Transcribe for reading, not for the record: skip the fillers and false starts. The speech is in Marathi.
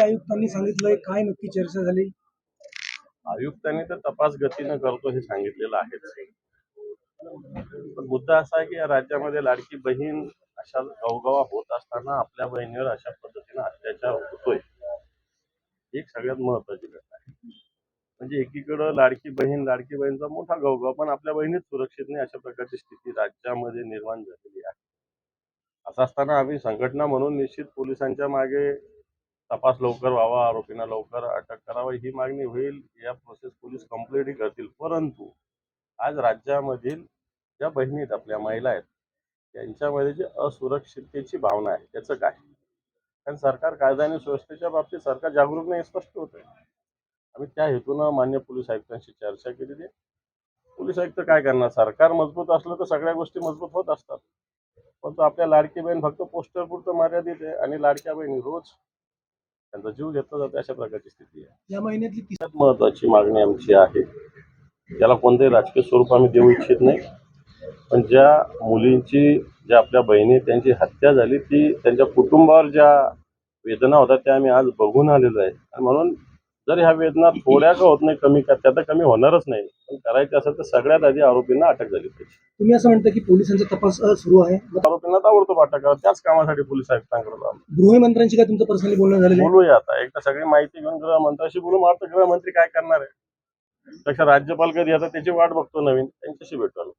आयुक्तांनी सांगितलंय, काय नक्की चर्चा झाली? आयुक्तांनी तर तपास गतीनं करतो हे सांगितलेलं आहेच. पण मुद्दा असा आहे की या राज्यामध्ये लाडकी बहीण अशा गवगवा होत असताना आपल्या बहिणीवर अशा पद्धतीने अत्याचार होतोय, ही एक सगळ्यात महत्वाची घटना आहे. म्हणजे एकीकडं लाडकी बहीणचा मोठा गवगवा, पण आपल्या बहिणीच सुरक्षित नाही अशा प्रकारची स्थिती राज्यामध्ये निर्माण झालेली आहे. असं असताना आम्ही संघटना म्हणून निश्चित पोलिसांच्या मागे तपास लवकर व्हावा, आरोपींना लवकर अटक करावी ही मागणी होईल. या प्रोसेस पोलीस कम्प्लीटही करतील. परंतु आज राज्यामधील ज्या बहिणी आहेत, आपल्या महिला आहेत, त्यांच्यामध्ये जी असुरक्षिततेची भावना आहे त्याचं काय? कारण सरकार कायदा आणि सुव्यवस्थेच्या बाबतीत सरकार जागरूक नाही, स्पष्ट होत आहे. आम्ही त्या हेतूनं मान्य पोलीस आयुक्तांशी चर्चा केलेली. पोलीस आयुक्त काय करणार? सरकार मजबूत असलं तर सगळ्या गोष्टी मजबूत होत असतात. परंतु आपल्या लाडकी बहीण फक्त पोस्टर पुरतं मर्यादित आहे आणि लाडक्या बहिणी रोज त्यांचा जीव घेतला जातो, अशा प्रकारची स्थिती आहे. या महिन्यातली सगळ्यात महत्वाची मागणी आमची आहे, त्याला कोणतेही राजकीय स्वरूप आम्ही देऊ इच्छित नाही, पण ज्या मुलींची, ज्या आपल्या बहिणी त्यांची हत्या झाली, ती त्यांच्या कुटुंबावर ज्या वेदना होतात त्या आम्ही आज बघून आलेलो आहे. आणि म्हणून जर ह्या वेदना थोड्या का होत नाही कमी, का त्या तर कमी होणारच नाही, पण करायचं असेल तर सगळ्यात आधी आरोपींना अटक झाली पाहिजे. तुम्ही असं म्हणता की पोलिसांचा तपास सुरू आहे? आरोपींना ताबडतोब अटक करा, त्याच कामासाठी पोलीस आयुक्तांकडे गृहमंत्र्यांशी काय तुमचं पर्सनली बोलणं झालेलं आहे? बोलूया. आता एकदा सगळी माहिती घेऊन गृहमंत्र्यांशी बोलू. मग आता गृहमंत्री काय करणार आहे, तशा राज्यपाल कधी येतात त्याची वाट बघतो, नवीन त्यांच्याशी भेटू.